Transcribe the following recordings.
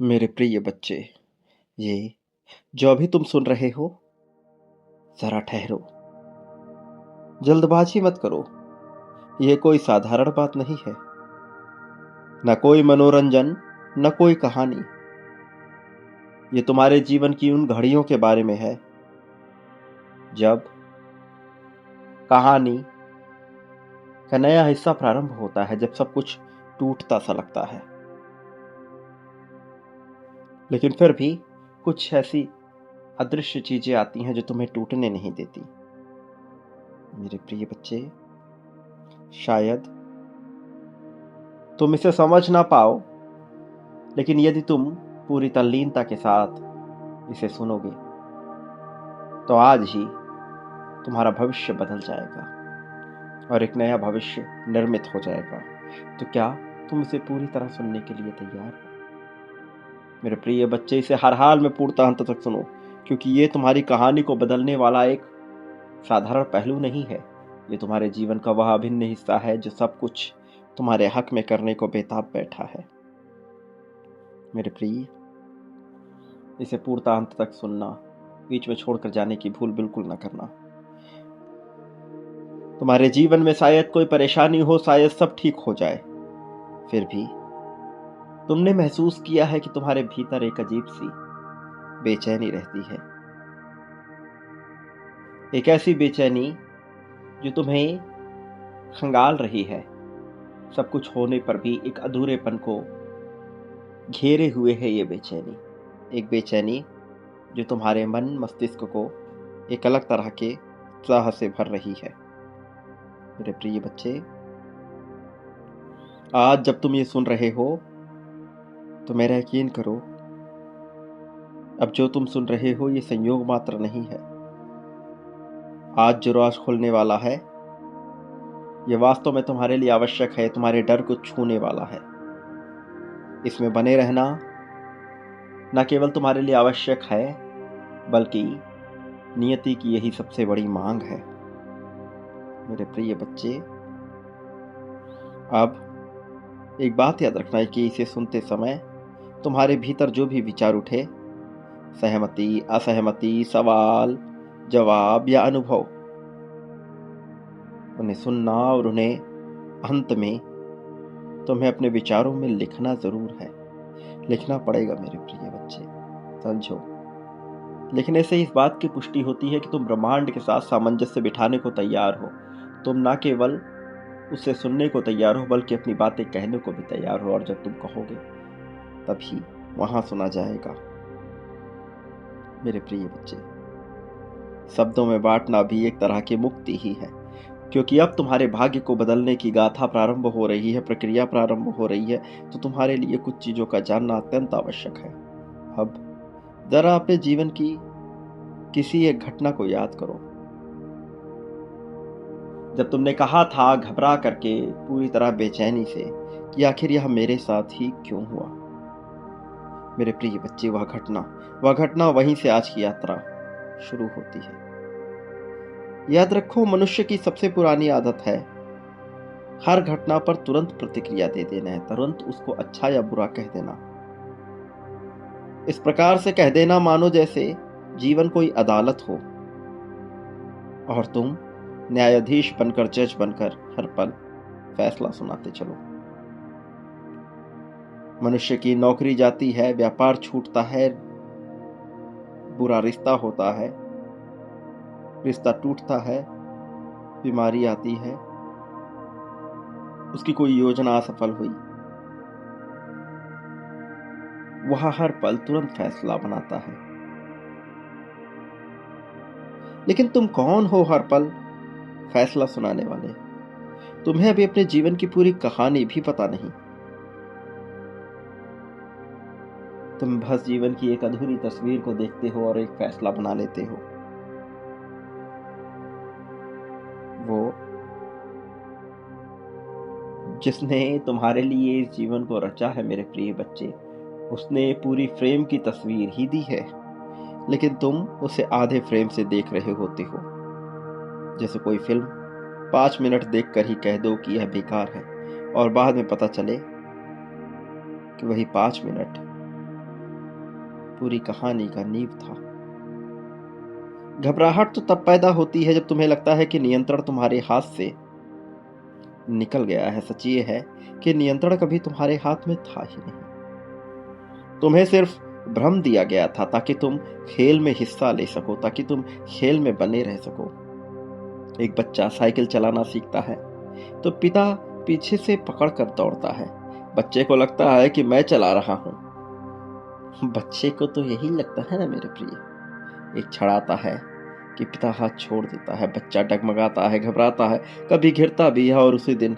मेरे प्रिय बच्चे, ये जो अभी तुम सुन रहे हो, जरा ठहरो। जल्दबाजी मत करो। ये कोई साधारण बात नहीं है। न कोई मनोरंजन, न कोई कहानी। ये तुम्हारे जीवन की उन घड़ियों के बारे में है जब कहानी का नया हिस्सा प्रारंभ होता है, जब सब कुछ टूटता सा लगता है। लेकिन फिर भी कुछ ऐसी अदृश्य चीजें आती हैं जो तुम्हें टूटने नहीं देती। मेरे प्रिय बच्चे, शायद तुम इसे समझ ना पाओ, लेकिन यदि तुम पूरी तल्लीनता के साथ इसे सुनोगे तो आज ही तुम्हारा भविष्य बदल जाएगा और एक नया भविष्य निर्मित हो जाएगा। तो क्या तुम इसे पूरी तरह सुनने के लिए तैयार हो? मेरे प्रिय बच्चे, इसे हर हाल में पूर्णतः अंत तक सुनो, क्योंकि ये तुम्हारी कहानी को बदलने वाला एक साधारण पहलू नहीं है। ये तुम्हारे जीवन का वह अभिन्न हिस्सा है जो सब कुछ तुम्हारे हक में करने को बेताब बैठा है। मेरे प्रिय, इसे पूर्णतः अंत तक सुनना, बीच में छोड़कर जाने की भूल बिल्कुल न करना। तुम्हारे जीवन में शायद कोई परेशानी हो, शायद सब ठीक हो जाए, फिर भी तुमने महसूस किया है कि तुम्हारे भीतर एक अजीब सी बेचैनी रहती है। एक ऐसी बेचैनी जो तुम्हें खंगाल रही है। सब कुछ होने पर भी एक अधूरेपन को घेरे हुए है ये बेचैनी। एक बेचैनी जो तुम्हारे मन मस्तिष्क को एक अलग तरह के उत्साह से भर रही है। मेरे प्रिय बच्चे, आज जब तुम ये सुन रहे हो तो मेरा यकीन करो, अब जो तुम सुन रहे हो ये संयोग मात्र नहीं है। आज जो राज खुलने वाला है ये वास्तव में तुम्हारे लिए आवश्यक है, तुम्हारे डर को छूने वाला है। इसमें बने रहना न केवल तुम्हारे लिए आवश्यक है, बल्कि नियति की यही सबसे बड़ी मांग है। मेरे प्रिय बच्चे, अब एक बात याद रखना है कि इसे सुनते समय तुम्हारे भीतर जो भी विचार उठे, सहमति, असहमति, सवाल, जवाब या अनुभव, उन्हें सुनना और उन्हें अंत में तुम्हें अपने विचारों में लिखना जरूर है। लिखना पड़ेगा मेरे प्रिय बच्चे, समझो। लिखने से इस बात की पुष्टि होती है कि तुम ब्रह्मांड के साथ सामंजस्य बिठाने को तैयार हो। तुम ना केवल उससे सुनने को तैयार हो, बल्कि अपनी बातें कहने को भी तैयार हो। और जब तुम कहोगे तभी वहां सुना जाएगा। मेरे प्रिय बच्चे, शब्दों में बांटना भी एक तरह की मुक्ति ही है, क्योंकि अब तुम्हारे भाग्य को बदलने की गाथा प्रारंभ हो रही है, प्रक्रिया प्रारंभ हो रही है। तो तुम्हारे लिए कुछ चीजों का जानना अत्यंत आवश्यक है। अब जरा अपने जीवन की किसी एक घटना को याद करो, जब तुमने कहा था घबरा करके, पूरी तरह बेचैनी से, कि आखिर यह मेरे साथ ही क्यों हुआ। मेरे प्रिय बच्चे, वह घटना वहीं से आज की यात्रा शुरू होती है। याद रखो, मनुष्य की सबसे पुरानी आदत है हर घटना पर तुरंत प्रतिक्रिया दे देना है, तुरंत उसको अच्छा या बुरा कह देना। इस प्रकार से कह देना मानो जैसे जीवन कोई अदालत हो और तुम न्यायाधीश बनकर, जज बनकर हर पल फैसला सुनाते चलो। मनुष्य की नौकरी जाती है, व्यापार छूटता है, बुरा रिश्ता होता है, रिश्ता टूटता है, बीमारी आती है, उसकी कोई योजना असफल हुई, वह हर पल तुरंत फैसला बनाता है। लेकिन तुम कौन हो हर पल फैसला सुनाने वाले? तुम्हें अभी अपने जीवन की पूरी कहानी भी पता नहीं। तुम बस जीवन की एक अधूरी तस्वीर को देखते हो और एक फैसला बना लेते हो। वो जिसने तुम्हारे लिए इस जीवन को रचा है मेरे प्रिय बच्चे, उसने पूरी फ्रेम की तस्वीर ही दी है, लेकिन तुम उसे आधे फ्रेम से देख रहे होते हो। जैसे कोई फिल्म 5 मिनट देखकर ही कह दो कि यह बेकार है, और बाद में पता चले कि वही 5 मिनट पूरी कहानी का नींव था। घबराहट तो तब पैदा होती है जब तुम्हें लगता है कि नियंत्रण तुम्हारे हाथ से निकल गया है। सच ये है कि नियंत्रण कभी तुम्हारे हाथ में था ही नहीं। तुम्हें सिर्फ भ्रम दिया गया था ताकि तुम खेल में हिस्सा ले सको, ताकि तुम खेल में बने रह सको। एक बच्चा साइकिल चलाना सीखता है तो पिता पीछे से पकड़ कर दौड़ता है। बच्चे को लगता है कि मैं चला रहा हूं। बच्चे को तो यही लगता है ना मेरे प्रिय। एक क्षण आता है कि पिता हाथ छोड़ देता है। बच्चा डगमगाता है, घबराता है, कभी घिरता भी है और उसी दिन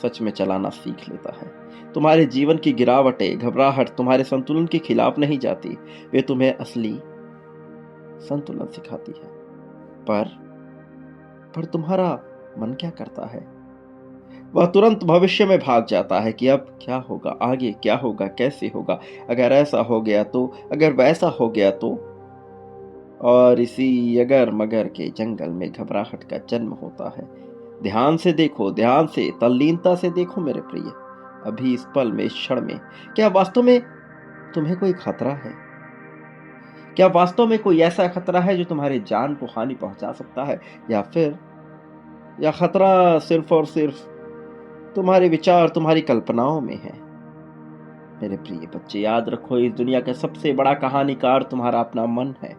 सच में चलाना सीख लेता है। तुम्हारे जीवन की गिरावटें, घबराहट तुम्हारे संतुलन के खिलाफ नहीं जाती, वे तुम्हें असली संतुलन सिखाती है। पर तुम्हारा मन क्या करता है? वह तुरंत भविष्य में भाग जाता है कि अब क्या होगा, आगे क्या होगा, कैसे होगा, अगर ऐसा हो गया तो, अगर वैसा हो गया तो। और इसी अगर मगर के जंगल में घबराहट का जन्म होता है। ध्यान से देखो, ध्यान से, तल्लीनता से देखो मेरे प्रिय। अभी इस पल में, इस क्षण में, क्या वास्तव में तुम्हें कोई खतरा है? क्या वास्तव में कोई ऐसा खतरा है जो तुम्हारी जान को हानि पहुंचा सकता है? या खतरा सिर्फ और सिर्फ तुम्हारे विचार, तुम्हारी कल्पनाओं में है? मेरे प्रिय बच्चे, याद रखो, इस दुनिया का सबसे बड़ा कहानीकार तुम्हारा अपना मन है।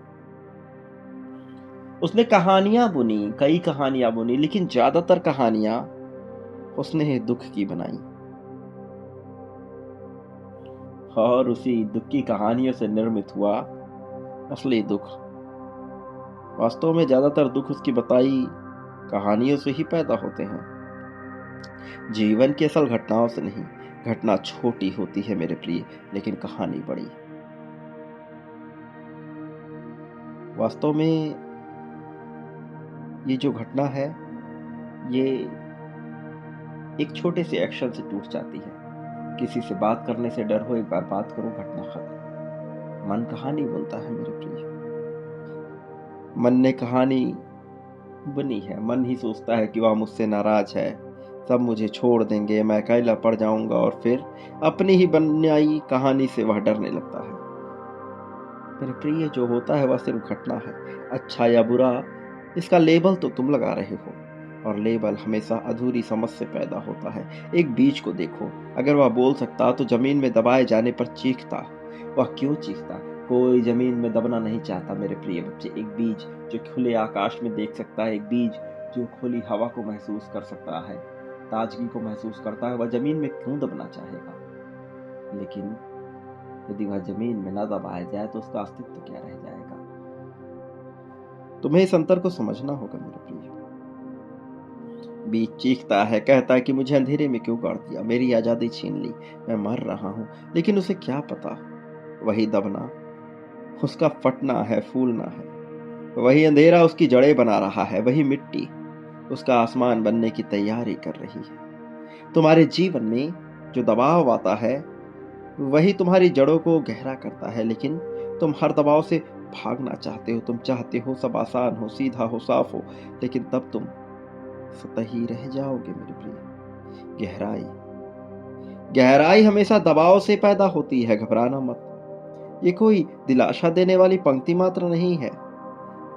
उसने कहानियां बुनी, कई कहानियां बुनी, लेकिन ज्यादातर कहानियां उसने दुख की बनाई। और उसी दुख की कहानियों से निर्मित हुआ असली दुख। वास्तव में ज्यादातर दुख उसकी बताई कहानियों से ही पैदा होते हैं, जीवन की असल घटनाओं से नहीं। घटना छोटी होती है मेरे प्रिय, लेकिन कहानी बड़ी। वास्तव में ये जो घटना है, ये एक छोटे से एक्शन से टूट जाती है। किसी से बात करने से डर हो, एक बार बात करो, घटना खत्म। मन कहानी बुनता है मेरे प्रिय। मन ने कहानी बुनी है। मन ही सोचता है कि वह मुझसे नाराज है, सब मुझे छोड़ देंगे, मैं अकेला पड़ जाऊंगा, और फिर अपनी ही बनाई कहानी से वह डरने लगता है। मेरे प्रिय, जो होता है वह सिर्फ घटना है। अच्छा या बुरा, इसका लेबल तो तुम लगा रहे हो, और लेबल हमेशा अधूरी समझ से पैदा होता है। एक बीज को देखो, अगर वह बोल सकता तो जमीन में दबाए जाने पर चीखता। वह क्यों चीखता? कोई जमीन में दबना नहीं चाहता मेरे प्रिय बच्चे। एक बीज जो खुले आकाश में देख सकता है, एक बीज जो खुली हवा को महसूस कर सकता है, ताजगी को महसूस करता है, वह जमीन में क्यों दबना चाहेगा? लेकिन यदि वह जमीन में न दबाया जाए तो उसका अस्तित्व क्या रह जाएगा? तुम्हें इस अंतर को समझना होगा मेरे प्रिय। बीज चीखता है, कहता है कि मुझे अंधेरे में क्यों गाड़ दिया, मेरी आजादी छीन ली, मैं मर रहा हूं। लेकिन उसे क्या पता, वही दबना उसका फटना है, फूलना है। वही अंधेरा उसकी जड़ें बना रहा है, वही मिट्टी उसका आसमान बनने की तैयारी कर रही है। तुम्हारे जीवन में जो दबाव आता है वही तुम्हारी जड़ों को गहरा करता है, लेकिन तुम हर दबाव से भागना चाहते हो। तुम चाहते हो सब आसान हो, सीधा हो, साफ हो, लेकिन तब तुम सतही रह जाओगे मेरे प्रिय। गहराई गहराई हमेशा दबाव से पैदा होती है, घबराना मत। ये कोई दिलासा देने वाली पंक्ति मात्र नहीं है,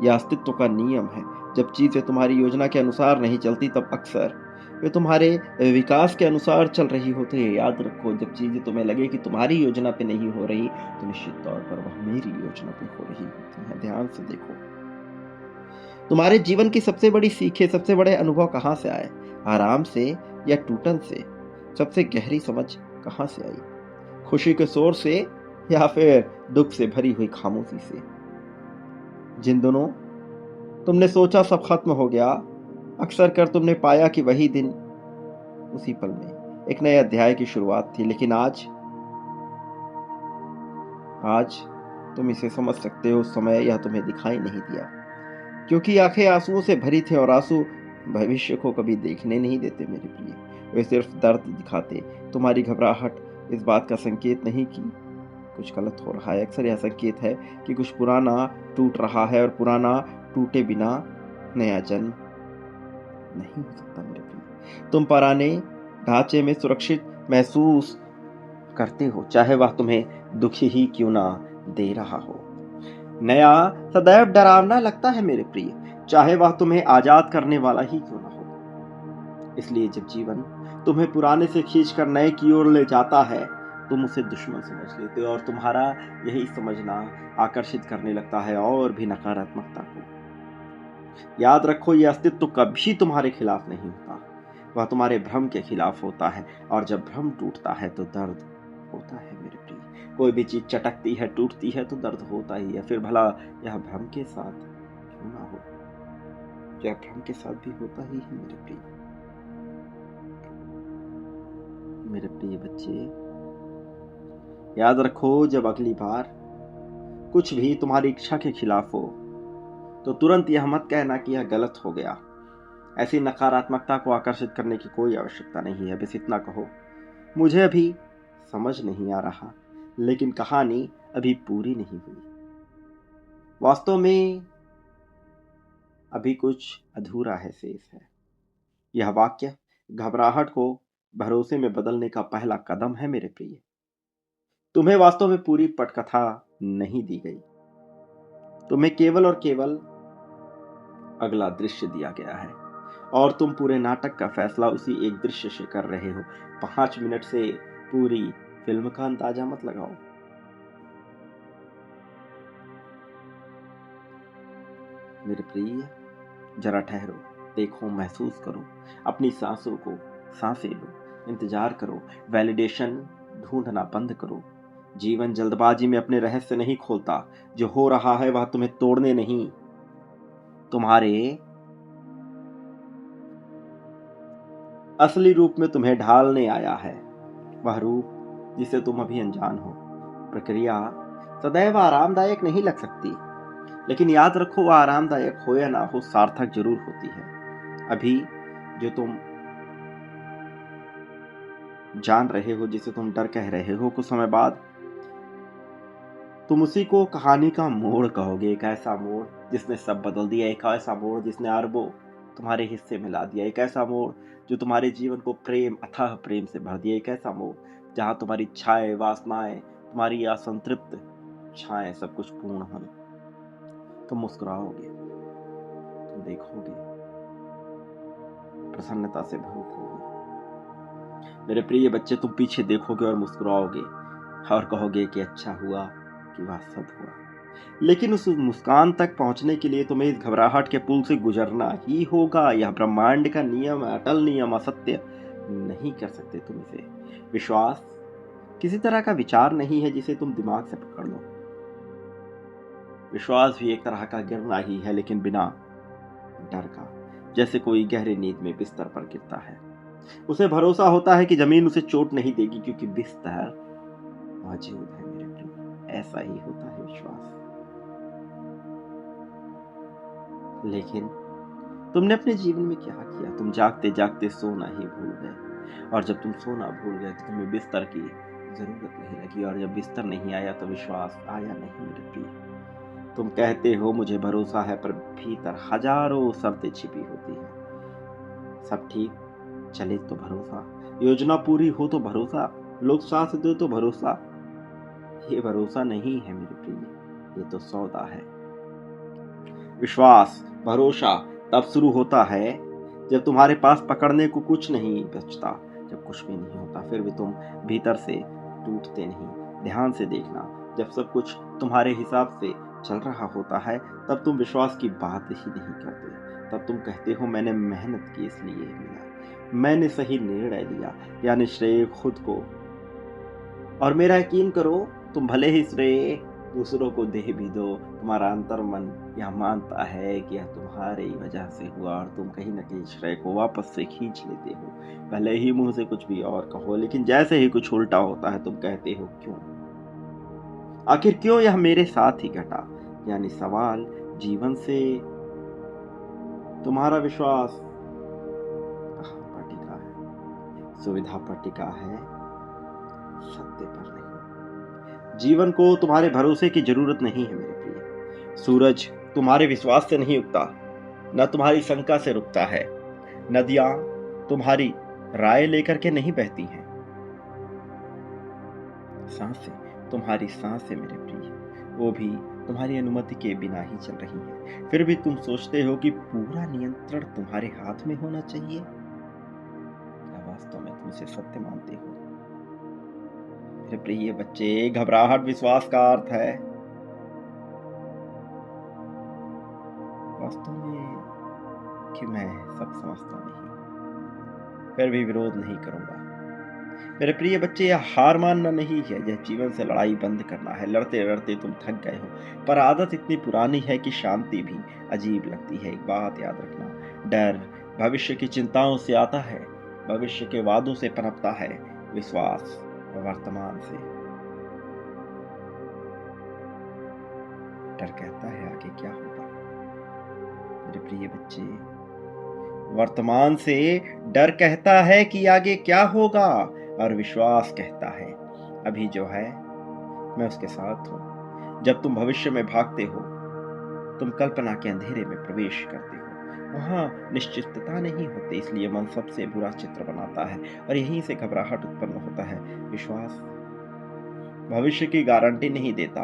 यह अस्तित्व का नियम है। जब चीजें तुम्हारी योजना के अनुसार नहीं चलती, तब अक्सर वे तुम्हारे विकास के अनुसार चल रही होती है। याद रखो, जब चीजें तुम्हें लगे कि तुम्हारी योजना पे नहीं हो रही, तो निश्चित तौर पर वह मेरी योजना पे हो रही होती है। ध्यान से देखो, तुम्हारे जीवन की सबसे बड़ी सीखे, सबसे बड़े अनुभव कहाँ से आए? आराम से या टूटन से? सबसे गहरी समझ कहाँ से आई? खुशी के शोर से या फिर दुख से भरी हुई खामोशी से? जिन दिनों तुमने सोचा सब खत्म हो गया, अक्सर कर तुमने पाया कि वही दिन, उसी पल में एक नए अध्याय की शुरुआत थी। लेकिन आज तुम इसे समझ सकते हो। उस समय यह तुम्हें दिखाई नहीं दिया, क्योंकि आंखें आंसुओं से भरी थी, और आंसू भविष्य को कभी देखने नहीं देते मेरे प्रिय। वे सिर्फ दर्द दिखाते। तुम्हारी घबराहट इस बात का संकेत नहीं कि कुछ गलत हो रहा है, अक्सर यह संकेत है कि कुछ पुराना टूट रहा है, और पुराना टूटे बिना नया जन्म नहीं हो सकता मेरे प्रिय। तुम पुराने ढांचे में सुरक्षित महसूस करते हो, चाहे वह तुम्हें दुखी ही क्यों ना दे रहा हो। नया सदैव डरावना लगता है मेरे प्रिय, चाहे वह तुम्हें आजाद करने वाला ही क्यों न हो। इसलिए जब जीवन तुम्हें पुराने से खींचकर नए की ओर ले जाता है, तुम उसे दुश्मन समझ लेते हो और तुम्हारा यही समझना आकर्षित करने लगता है और भी नकारात्मकता को। याद रखो, यह अस्तित्व कभी तुम्हारे खिलाफ नहीं होता, वह तुम्हारे भ्रम के खिलाफ होता है। और जब भ्रम टूटता है तो दर्द होता है मेरे प्रिय। कोई भी चीज चटकती है, टूटती है तो दर्द होता ही है। फिर भला यह भ्रम के साथ क्यों ना हो, यह भ्रम के साथ भी होता ही है मेरे प्रिय। मेरे प्रिय बच्चे, याद रखो, जब अगली बार कुछ भी तुम्हारी इच्छा के खिलाफ हो तो तुरंत यह मत कहना कि यह गलत हो गया। ऐसी नकारात्मकता को आकर्षित करने की कोई आवश्यकता नहीं है। बस इतना कहो, मुझे अभी समझ नहीं आ रहा, लेकिन कहानी अभी पूरी नहीं हुई। वास्तव में अभी कुछ अधूरा है, शेष है। यह वाक्य घबराहट को भरोसे में बदलने का पहला कदम है मेरे प्रिय। तुम्हें वास्तव में पूरी पटकथा नहीं दी गई, तुम्हें केवल और केवल अगला दृश्य दिया गया है और तुम पूरे नाटक का फैसला उसी एक दृश्य से कर रहे हो। 5 मिनट से पूरी फिल्म का अंदाजा मत लगाओ। मेरे प्रिय, जरा ठहरो, देखो, महसूस करो, अपनी सांसों को सांसें लो, इंतजार करो, वैलिडेशन ढूंढना बंद करो। जीवन जल्दबाजी में अपने रहस्य नहीं खोलता। जो हो रहा है वह तुम्हें तोड़ने नहीं, तुम्हारे असली रूप में तुम्हें ढालने आया है। वह रूप जिसे तुम अभी अनजान हो। प्रक्रिया सदैव आरामदायक नहीं लग सकती, लेकिन याद रखो, वह आरामदायक हो या ना हो, सार्थक जरूर होती है। अभी जो तुम जान रहे हो, जिसे तुम डर कह रहे हो, कुछ समय बाद तुम उसी को कहानी का मोड़ कहोगे। एक ऐसा मोड़ जिसने सब बदल दिया, एक ऐसा मोड़ जिसने अरबों तुम्हारे हिस्से में ला दिया, एक ऐसा मोड़ जो तुम्हारे जीवन को प्रेम, अथाह प्रेम से भर दिया, एक ऐसा मोड़ जहां तुम्हारी इच्छाएं, वासनाएं, तुम्हारी असंतृप्त इच्छाएं, सब कुछ पूर्ण हो। तुम मुस्कुराओगे, तुम देखोगे, प्रसन्नता से भरूख होगे। मेरे प्रिय बच्चे, तुम पीछे देखोगे और मुस्कुराओगे और कहोगे कि अच्छा हुआ कि वह सब हुआ। लेकिन उस मुस्कान तक पहुंचने के लिए तुम्हें इस घबराहट के पुल से गुजरना ही होगा। यह ब्रह्मांड का नियम, अटल नियम, असत्य नहीं कर सकते तुम इसे। विश्वास किसी तरह का विचार नहीं है जिसे तुम दिमाग से पकड़ लो। विश्वास भी एक तरह का गिरना ही है, लेकिन बिना डर का, जैसे कोई गहरी नींद में बिस्तर पर गिरता है। उसे भरोसा होता है कि जमीन उसे चोट नहीं देगी क्योंकि बिस्तर मौजूद है मेरे प्रिय। ऐसा ही होता है विश्वास। लेकिन तुमने अपने जीवन में क्या किया? तुम जागते जागते सोना ही भूल गए, और जब तुम सोना भूल गए तो तुम्हें बिस्तर की जरूरत नहीं लगी, और जब बिस्तर नहीं आया तो विश्वास आया नहीं मेरे प्रिय। तुम कहते हो मुझे भरोसा है, पर भीतर हजारों शर्तें छिपी होती है। सब ठीक चले तो भरोसा, योजना पूरी हो तो भरोसा, लोग साथ दे तो भरोसा। ये भरोसा नहीं है मेरे प्रिय, ये तो सौदा है। विश्वास, भरोसा तब शुरू होता है जब तुम्हारे पास पकड़ने को कुछ नहीं बचता, जब कुछ भी नहीं होता, फिर भी तुम भीतर से टूटते नहीं। ध्यान से देखना, जब सब कुछ तुम्हारे हिसाब से चल रहा होता है, तब तुम विश्वास की बात ही नहीं करते। तब तुम कहते हो मैंने मेहनत की इसलिए मिला, मैंने सही निर्णय लिया, यानी श्रेय खुद को। और मेरा यकीन करो, तुम भले ही श्रेय दूसरों को दे भी दो, तुम्हारा अंतर मन यह मानता है कि यह तुम्हारी वजह से हुआ, और तुम कहीं न कहीं श्रेय को वापस से खींच लेते हो। भले ही मुंह से कुछ भी और कहो, लेकिन जैसे ही कुछ उल्टा होता है तुम कहते हो क्यों, आखिर क्यों यह मेरे साथ ही घटा। यानी सवाल जीवन से तुम्हारा विश्वास कहां पर टिका है? सुविधा पर टिका है, सत्य पर नहीं। जीवन को तुम्हारे भरोसे की जरूरत नहीं है मेरे प्रिय। सूरज तुम्हारे विश्वास से नहीं उगता, न तुम्हारी शंका से रुकता है। नदियां तुम्हारी राय लेकर के नहीं बहती हैं। सांसें तुम्हारी सांसें मेरे प्रिय वो भी तुम्हारी अनुमति के बिना ही चल रही है। फिर भी तुम सोचते हो कि पूरा नियंत्रण तुम्हारे हाथ में होना चाहिए। क्या वास्तव में तुम इसे सत्य मानते हो? मेरे प्रिय बच्चे, घबराहट विश्वास का अर्थ है। वास्तव में कि मैं सब समझता नहीं, फिर भी विरोध नहीं करूंगा। मेरे प्रिय बच्चे, यह हार मानना नहीं है, यह जीवन से लड़ाई बंद करना है। लड़ते लड़ते तुम थक गए हो, पर आदत इतनी पुरानी है कि शांति भी अजीब लगती है। एक बात याद रखना, डर भविष्य की चिंताओं से आता है, भविष्य के वादों से पनपता है, विश्वास वर्तमान से। डर कहता है आगे क्या होगा। मेरे प्रिय बच्चे, वर्तमान से डर कहता है कि आगे क्या होगा, और विश्वास कहता है अभी जो है मैं उसके साथ हूं। जब तुम भविष्य में भागते हो, तुम कल्पना के अंधेरे में प्रवेश करते हो। वहां निश्चितता नहीं होती, इसलिए मन सबसे बुरा चित्र बनाता है और यहीं से घबराहट उत्पन्न होता है। विश्वास भविष्य की गारंटी नहीं देता,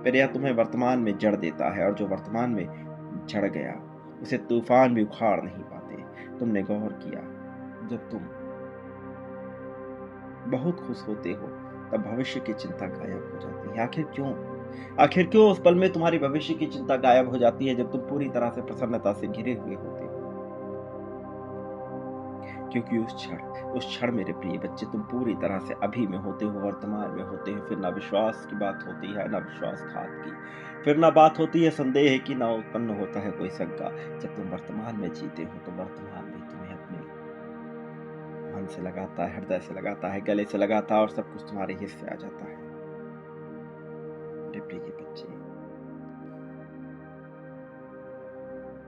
पर यह तुम्हें वर्तमान में जड़ देता है, और जो वर्तमान में जड़ गया उसे तूफान भी उखाड़ नहीं पाते। तुमने गौर किया, जब तुम बहुत खुश होते हो तब भविष्य की चिंता गायब हो जाती है। आखिर क्यों? आखिर क्यों उस पल में तुम्हारी भविष्य की चिंता गायब हो जाती है, जब तुम पूरी तरह से प्रसन्नता से घिरे हुए होते हो? क्योंकि उस क्षण मेरे प्रिय बच्चे, तुम पूरी तरह से अभी में होते हो, वर्तमान में होते हो। फिर ना विश्वास की बात होती है, ना विश्वासघात की। फिर ना बात होती है संदेह की, ना उत्पन्न होता है कोई शंका। जब तुम वर्तमान में जीते हो तो वर्तमान में तुम्हें अपने मन से लगाता है, हृदय से लगाता है, गले से लगाता है, और सब कुछ तुम्हारे हिस्से आ जाता है। मेरे प्रिय बच्चे,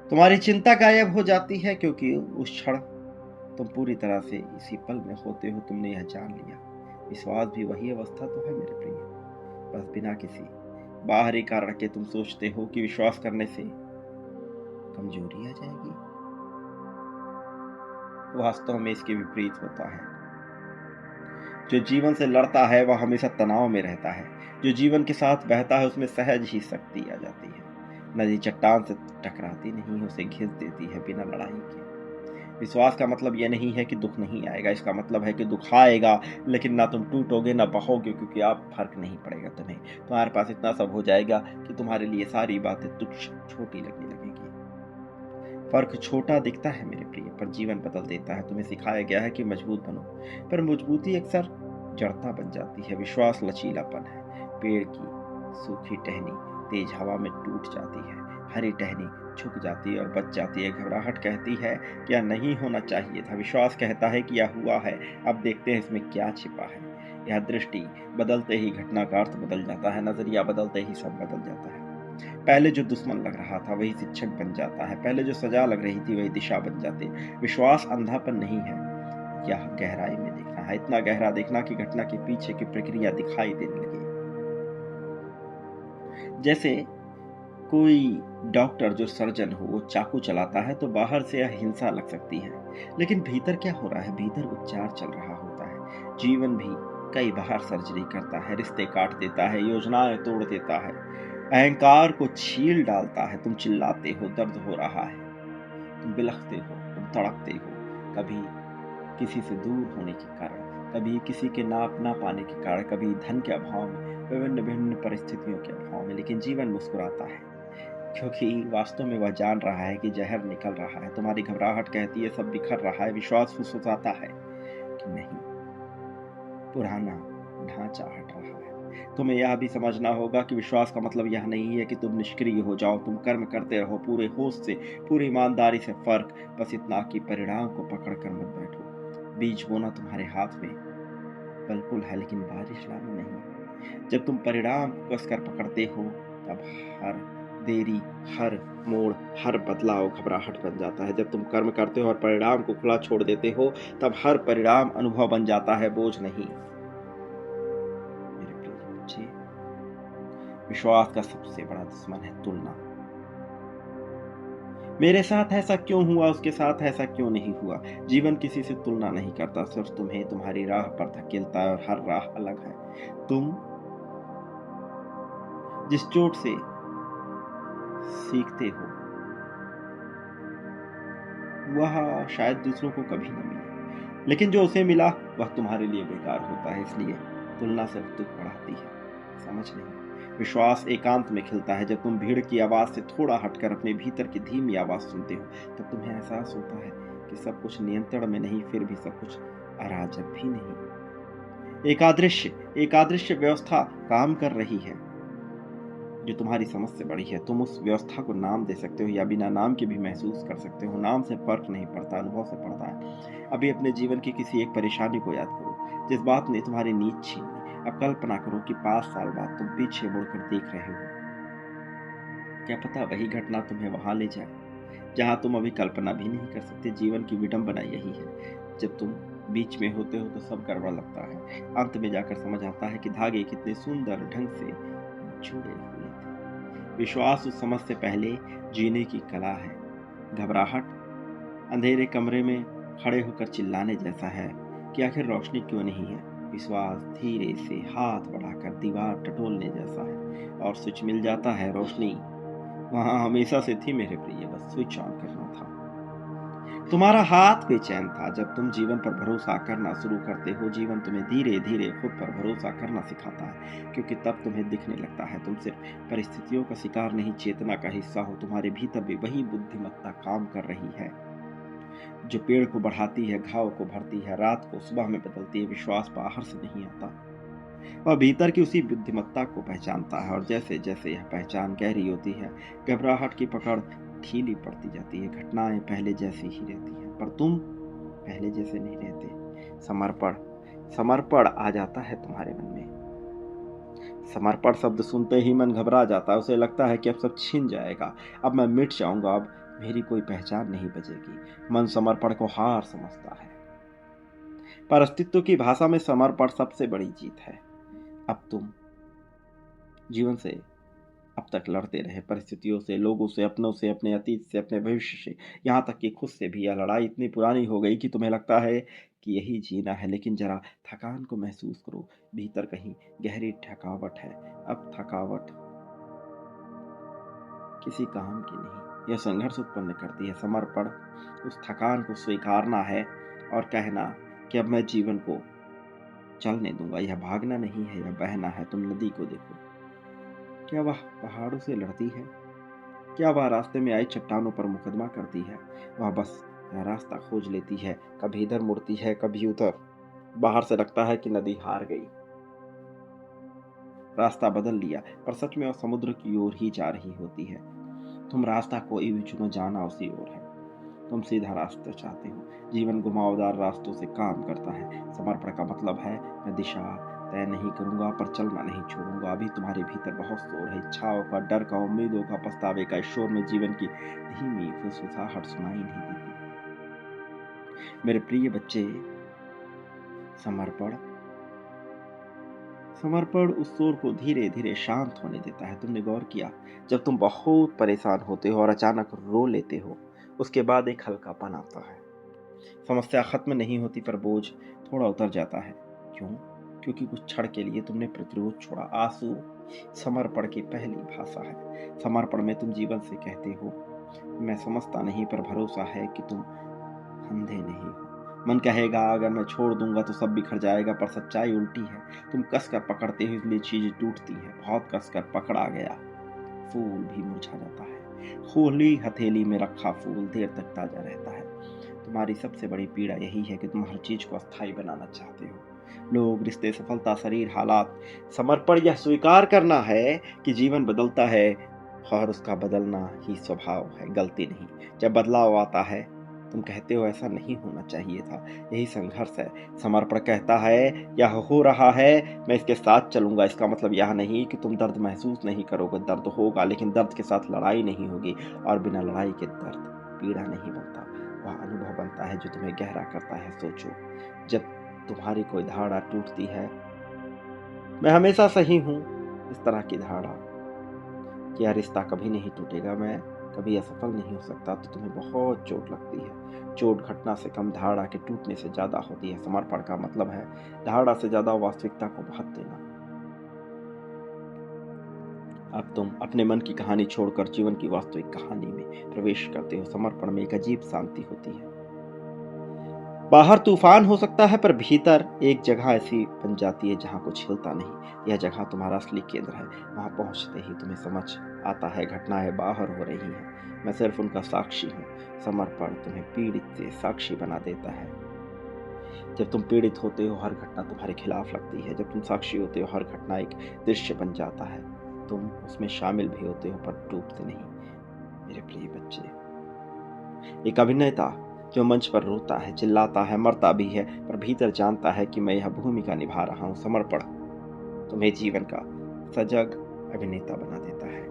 तुम्हारी चिंता गायब हो जाती है, क्योंकि उस क्षण तुम पूरी तरह से इसी पल में होते हो। तुमने यह जान लिया, विश्वास भी वही अवस्था तो है मेरे प्रिय, बस बिना किसी बाहरी कारण के। तुम सोचते हो कि विश्वास करने से कमजोरी आ जाएगी, वास्तव में इसके विपरीत होता है। जो जीवन से लड़ता है वह हमेशा तनाव में रहता है। जो जीवन के साथ बहता है उसमें सहज ही शक्ति आ जाती है। नदी चट्टान से टकराती नहीं, उसे घिस देती है बिना लड़ाई के। विश्वास का मतलब यह नहीं है कि दुख नहीं आएगा, इसका मतलब है कि दुख आएगा, लेकिन ना तुम टूटोगे ना बहोगे, क्योंकि आप फर्क नहीं पड़ेगा तुम्हें। तुम्हारे पास इतना सब हो जाएगा कि तुम्हारे लिए सारी बातें तुच्छ छोटी लगने लगेगी। फर्क छोटा दिखता है मेरे प्रिय, पर जीवन बदल देता है। तुम्हें सिखाया गया है कि मजबूत बनो, पर मजबूती अक्सर जड़ता बन जाती है। विश्वास लचीलापन है। पेड़ की सूखी टहनी तेज हवा में टूट जाती है, हरी टहनी झुक जाती है और बच जाती है। घबराहट कहती है कि यह नहीं होना चाहिए था, विश्वास कहता है कि यह हुआ है, अब देखते हैं इसमें क्या छिपा है। यह दृष्टि बदलते ही घटना का अर्थ बदल जाता है, नजरिया बदलते ही सब बदल जाता है। पहले जो दुश्मन लग रहा था वही शिक्षक बन जाता है, पहले जो सजा लग रही थी वही दिशा बन जाती है। विश्वास अंधापन नहीं है, यह गहराई में देखना है, इतना गहरा देखना कि घटना के पीछे की प्रक्रिया दिखाई देने लगे। जैसे कोई डॉक्टर जो सर्जन हो, वो चाकू चलाता है तो बाहर से यह हिंसा लग सकती है, लेकिन भीतर क्या हो रहा है? भीतर उपचार चल रहा होता है। जीवन भी कई बार सर्जरी करता है, रिश्ते काट देता है, योजनाएं तोड़ देता है, अहंकार को छील डालता है। तुम चिल्लाते हो, दर्द हो रहा है, तुम बिलखते हो, तुम तड़पते हो, कभी किसी से दूर होने के कारण, कभी किसी के नाप ना पाने के कारण, कभी धन के अभाव में, विभिन्न विभिन्न परिस्थितियों के अभाव में। लेकिन जीवन मुस्कुराता है, क्योंकि वास्तव में वह जान रहा है कि जहर निकल रहा है। तुम्हारी घबराहट कहती है सब बिखर रहा है, विश्वास फुसफुसाता है कि नहीं, पुराना ढांचा हट रहा है। तुम्हें यह भी समझना होगा कि विश्वास का मतलब यह नहीं है कि तुम निष्क्रिय हो जाओ। तुम कर्म करते रहो, पूरे होश से, पूरी ईमानदारी से। फर्क बस इतना कि परिणाम को पकड़ कर मत बैठो। बीज बोना तुम्हारे हाथ में बिल्कुल है, लेकिन बारिश लाना नहीं। जब तुम परिणाम को कसकर पकड़ते हो तब हर देरी, हर मोड़, हर बदलाव घबराहट बन जाता है। जब तुम कर्म करते हो और परिणाम को खुला छोड़ देते हो तब हर परिणाम अनुभव बन जाता है, बोझ नहीं। मेरे प्रिय बच्चे, विश्वास का सबसे बड़ा दुश्मन है तुलना। मेरे साथ ऐसा क्यों हुआ, उसके साथ ऐसा क्यों नहीं हुआ। जीवन किसी से तुलना नहीं करता, सिर्फ तुम्हें तुम्हारी राह पर धकेलता है, और हर राह अलग है। तुम जिस चोट से सीखते हो वह शायद दूसरों को कभी न मिले, लेकिन जो उसे मिला वह तुम्हारे लिए बेकार होता है। इसलिए तुलना सिर्फ दुख बढ़ाती है, समझ नहीं। विश्वास एकांत में खिलता है जब तुम भीड़ की आवाज से थोड़ा हटकर अपने भीतर की धीमी आवाज सुनते हो। तब तुम्हें एहसास होता है कि सब कुछ नियंत्रण में नहीं, फिर भी सब कुछ अराजक भी नहीं। एक अदृश्य व्यवस्था काम कर रही है जो तुम्हारी समझ से बड़ी है। तुम उस व्यवस्था को नाम दे सकते हो या बिना नाम के भी महसूस कर सकते हो। नाम से फर्क नहीं पड़ता, अनुभव से पड़ता है। अभी अपने जीवन की किसी एक परेशानी को याद करो जिस बात ने तुम्हारी नींद छीन ली। अब कल्पना करो कि 5 साल बाद तुम पीछे मुड़कर देख रहे हो। क्या पता वही घटना तुम्हें वहां ले जाए जहां तुम अभी कल्पना भी नहीं कर सकते। जीवन की विडंबना यही है, जब तुम बीच में होते हो तो सब गड़बड़ लगता है। अंत में जाकर समझ आता है कि धागे कितने सुंदर ढंग से जुड़े हुए थे। विश्वास उस समझ से पहले जीने की कला है। घबराहट अंधेरे कमरे में खड़े होकर चिल्लाने जैसा है कि आखिर रोशनी क्यों नहीं है। विश्वास धीरे से हाथ बढ़ाकर दीवार टटोलने जैसा है और स्विच मिल जाता है। रोशनी वहां हमेशा से थी मेरे प्रिय, बस स्विच ऑन करना था। तुम्हारा हाथ बेचैन था जब तुम जीवन पर भरोसा करना शुरू करते हो। जीवन तुम्हें धीरे धीरे खुद पर भरोसा करना सिखाता है, क्योंकि तब तुम्हें दिखने लगता है तुम सिर्फ परिस्थितियों का शिकार नहीं, चेतना का हिस्सा हो। तुम्हारे भीतर भी वही बुद्धिमत्ता काम कर रही है जो पेड़ को बढ़ाती है, घाव को भरती है, रात को सुबह में बदलती है। विश्वास बाहर से नहीं आता, वह भीतर की उसी बुद्धिमत्ता को पहचानता है। और जैसे जैसे यह पहचान गहरी होती है, घबराहट की पकड़ ढीली पड़ती जाती है। घटनाएं पहले जैसी ही रहती हैं, पर तुम पहले जैसे नहीं रहते। समर्पण समर्पण आ जाता है तुम्हारे मन में। समर्पण शब्द सुनते ही मन घबरा जाता है। उसे लगता है कि अब सब छिन जाएगा, अब मैं मिट जाऊंगा, अब मेरी कोई पहचान नहीं बचेगी। मन समर्पण को हार समझता है, पर अस्तित्व की भाषा में समर्पण सबसे बड़ी जीत है। अब तुम जीवन से अब तक लड़ते रहे, परिस्थितियों से, लोगों से, अपनों से, अपने अतीत से, अपने भविष्य से, यहाँ तक कि खुद से भी। यह लड़ाई इतनी पुरानी हो गई कि तुम्हें लगता है कि यही जीना है। लेकिन जरा थकान को महसूस करो, भीतर कहीं गहरी थकावट है। अब थकावट किसी काम की नहीं, यह संघर्ष उत्पन्न करती है। समर्पण उस थकान को स्वीकारना है और कहना कि अब मैं जीवन को चलने दूंगा। यह भागना नहीं है, यह बहना है। तुम नदी को देखो, क्या वह पहाड़ों से लड़ती है? क्या वह रास्ते में आई चट्टानों पर मुकदमा करती है? वह बस रास्ता खोज लेती है, कभी इधर मुड़ती है, कभी उधर। बाहर से लगता है कि नदी हार गई, रास्ता बदल लिया, पर सच में वह समुद्र की ओर ही जा रही होती है। तुम रास्ता कोई भी चुनो, जाना उसी ओर है। तुम सीधा रास्ता चाहते हो, जीवन घुमावदार रास्तों से काम करता है। समर्पण का मतलब है मैं दिशा तय नहीं करूंगा, पर चलना नहीं छोड़ूंगा। अभी तुम्हारे भीतर बहुत शोर है, इच्छाओं का, डर का, उम्मीदों का, पछतावे का। इस शोर में जीवन की धीमी फुसफुसाहट सुनाई नहीं देती। मेरे प्रिय बच्चे, समर्पण समर्पण उस शोर को धीरे धीरे शांत होने देता है। तुमने गौर किया, जब तुम बहुत परेशान होते हो और अचानक रो लेते हो, उसके बाद एक हल्कापन आता है। समस्या खत्म नहीं होती, पर बोझ थोड़ा उतर जाता है। क्यों? क्योंकि कुछ क्षण के लिए तुमने प्रतिरोध छोड़ा। आंसू समर्पण की पहली भाषा है। समर्पण में तुम जीवन से कहते हो, मैं समझता नहीं, पर भरोसा है कि तुम अंधे नहीं हो। मन कहेगा अगर मैं छोड़ दूंगा तो सब बिखर जाएगा, पर सच्चाई उल्टी है। तुम कसकर पकड़ते हो, इसलिए चीजें टूटती हैं। बहुत कसकर पकड़ा गया फूल भी मुरझा जाता है। खुली हथेली में रखा फूल देर तक ताजा रहता है। तुम्हारी सबसे बड़ी पीड़ा यही है कि तुम हर चीज को अस्थायी बनाना चाहते हो। लोग, रिश्ते, सफलता, शरीर, हालात। समर्पण यह स्वीकार करना है कि जीवन बदलता है और उसका बदलना ही स्वभाव है, गलती नहीं। जब बदलाव आता है तुम कहते हो ऐसा नहीं होना चाहिए था। यही संघर्ष है। समर्पण कहता है यह हो रहा है, मैं इसके साथ चलूंगा। इसका मतलब यह नहीं कि तुम दर्द महसूस नहीं करोगे, दर्द होगा, लेकिन दर्द के साथ लड़ाई नहीं होगी। और बिना लड़ाई के दर्द पीड़ा नहीं बनता, वह अनुभव बनता है जो तुम्हें गहरा करता है। सोचो, जब तुम्हारी कोई धारणा टूटती है, मैं हमेशा सही हूं, इस तरह की धारणा कि यह रिश्ता कभी नहीं टूटेगा, मैं कभी असफल नहीं हो सकता, तो तुम्हें बहुत चोट लगती है। चोट घटना से कम धारणा के टूटने से ज्यादा होती है। समर्पण का मतलब है धारणा से ज्यादा वास्तविकता को महत्व देना। अब तुम अपने मन की कहानी छोड़कर जीवन की वास्तविक कहानी में प्रवेश करते हो। समर्पण में एक अजीब शांति होती है। बाहर तूफान हो सकता है, पर भीतर एक जगह ऐसी बन जाती है जहां कुछ हिलता नहीं। यह जगह तुम्हारा असली केंद्र है। वहां पहुंचते ही तुम्हें समझ आता है घटनाएं बाहर हो रही हैं, मैं सिर्फ उनका साक्षी हूँ। समर्पण तुम्हें पीड़ित से साक्षी बना देता है। जब तुम पीड़ित होते हो, हर घटना तुम्हारे खिलाफ लगती है। जब तुम साक्षी होते हो, हर घटना एक दृश्य बन जाता है। तुम उसमें शामिल भी होते हो, पर डूबते नहीं। मेरे प्रिय बच्चे, एक अभिनेता जो मंच पर रोता है, चिल्लाता है, मरता भी है, पर भीतर जानता है कि मैं यह भूमिका निभा रहा हूँ। समर्पण तुम्हें जीवन का सजग अभिनेता बना देता है।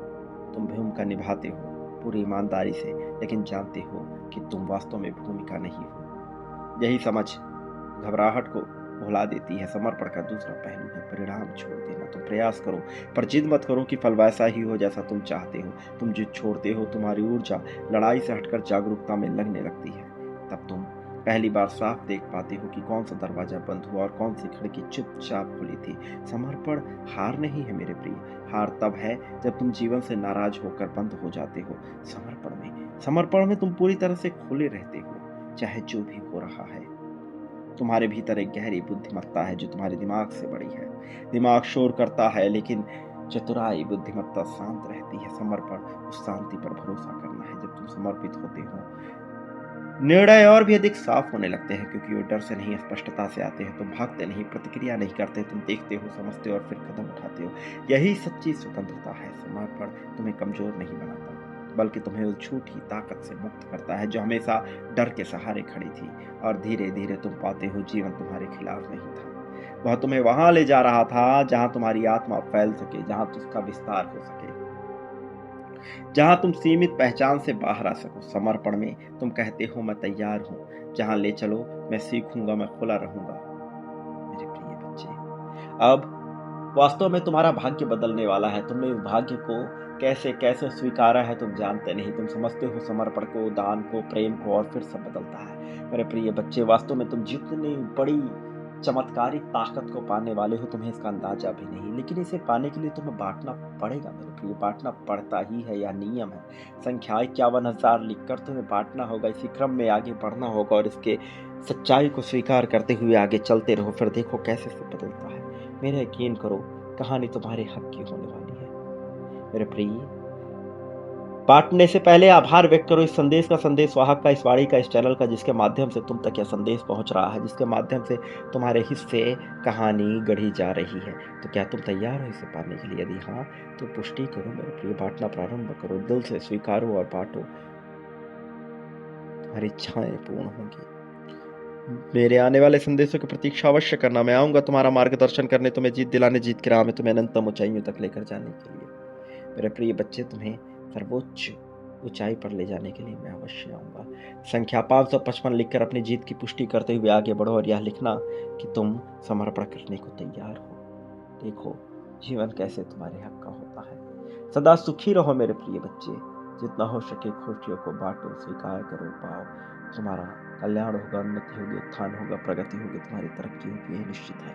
तुम भूमिका निभाते हो पूरी ईमानदारी से, लेकिन जानते हो कि तुम वास्तव में भूमिका नहीं हो। यही समझ घबराहट को भुला देती है। समर्पण का दूसरा पहलू है परिणाम छोड़ देना। तुम प्रयास करो, पर जिद मत करो कि फल वैसा ही हो जैसा तुम चाहते हो। तुम जिद छोड़ते हो, तुम्हारी ऊर्जा लड़ाई से हटकर जागरूकता में लगने लगती है। तब तुम पहली बार साफ देख पाते हो कि कौन सा दरवाजा बंद हुआ और कौन सी खिड़की चुपचाप खुली थी। समर्पण हार नहीं है मेरे प्रिय। हार तब है जब तुम जीवन से नाराज होकर बंद हो जाते हो। समर्पण में तुम पूरी तरह से खुले रहते हो, चाहे जो भी हो रहा है। तुम्हारे भीतर एक गहरी बुद्धिमत्ता है जो तुम्हारे दिमाग से बड़ी है। दिमाग शोर करता है, लेकिन चतुराई बुद्धिमत्ता शांत रहती है। समर्पण उस शांति पर भरोसा करना है। जब तुम समर्पित होते हो, निर्णय और भी अधिक साफ होने लगते हैं, क्योंकि वो डर से नहीं, स्पष्टता से आते हैं। तुम भागते नहीं, प्रतिक्रिया नहीं करते, तुम देखते हो, समझते हो और फिर कदम उठाते हो। यही सच्ची स्वतंत्रता है। समर्पण तुम्हें कमजोर नहीं बनाता, बल्कि तुम्हें उस झूठी ताकत से मुक्त करता है जो हमेशा डर के सहारे खड़ी थी। और धीरे धीरे तुम पाते हो जीवन तुम्हारे खिलाफ नहीं था। वह तुम्हें वहां ले जा रहा था जहां तुम्हारी आत्मा फैल सके, जहां उसका विस्तार हो सके, जहां तुम सीमित पहचान से बाहर आ सको। समर्पण में तुम कहते हो मैं तैयार हूं, जहां ले चलो मैं सीखूंगा, मैं खुला रहूंगा। मेरे प्रिय बच्चे, अब वास्तव में तुम्हारा भाग्य बदलने वाला है। तुमने इस भाग्य को कैसे कैसे स्वीकारा है तुम जानते नहीं। तुम समझते हो समर्पण को, दान को, प्रेम को, और फिर सब बदलता है। मेरे प्रिय बच्चे, वास्तव में तुम जितनी बड़ी चमत्कारिक ताकत को पाने वाले हो, तुम्हें इसका अंदाजा भी नहीं। लेकिन इसे पाने के लिए तुम्हें बांटना पड़ेगा मेरे प्रिय, बांटना पड़ता ही है, यह नियम है। संख्या 51,000 लिखकर तुम्हें बांटना होगा। इसी क्रम में आगे बढ़ना होगा और इसके सच्चाई को स्वीकार करते हुए आगे चलते रहो। फिर देखो कैसे सब बदलता है। मेरा यकीन करो, कहानी तुम्हारे हक की होने वाली है। मेरे प्रिय, बांटने से पहले आभार व्यक्त करो इस संदेश का, संदेश वाहक का, इस वाणी का, इस चैनल का, जिसके माध्यम से तुम तक यह संदेश पहुंच रहा है, जिसके माध्यम से तुम्हारे हिस्से कहानी गढ़ी जा रही है। तो क्या तुम तैयार हो इसे पाने के लिए? यदि हाँ, तो पुष्टि करो मेरे प्रिय, बांटना प्रारंभ करो, दिल से स्वीकारो और बांटो। तुम्हारी इच्छाएं पूर्ण होंगी। मेरे आने वाले संदेशों की प्रतीक्षा अवश्य करना। मैं आऊंगा तुम्हारा मार्गदर्शन करने, तुम्हें जीत दिलाने, जीत की राह में तुम्हें अनंतम ऊंचाइयों तक लेकर जाने के लिए। मेरे प्रिय बच्चे, तुम्हें सर्वोच्च ऊंचाई पर ले जाने के लिए मैं अवश्य आऊंगा। संख्या 555 लिखकर अपनी जीत की पुष्टि करते हुए आगे बढ़ो और यह लिखना कि तुम समर्पण करने को तैयार हो। देखो जीवन कैसे तुम्हारे हक का होता है। सदा सुखी रहो मेरे प्रिय बच्चे। जितना हो सके खुशियों को बांटो, स्वीकार करो, पाओ। तुम्हारा कल्याण होगा, उन्नति होगी, उत्थान होगा, प्रगति होगी, तुम्हारी तरक्की होगी, ये निश्चित है।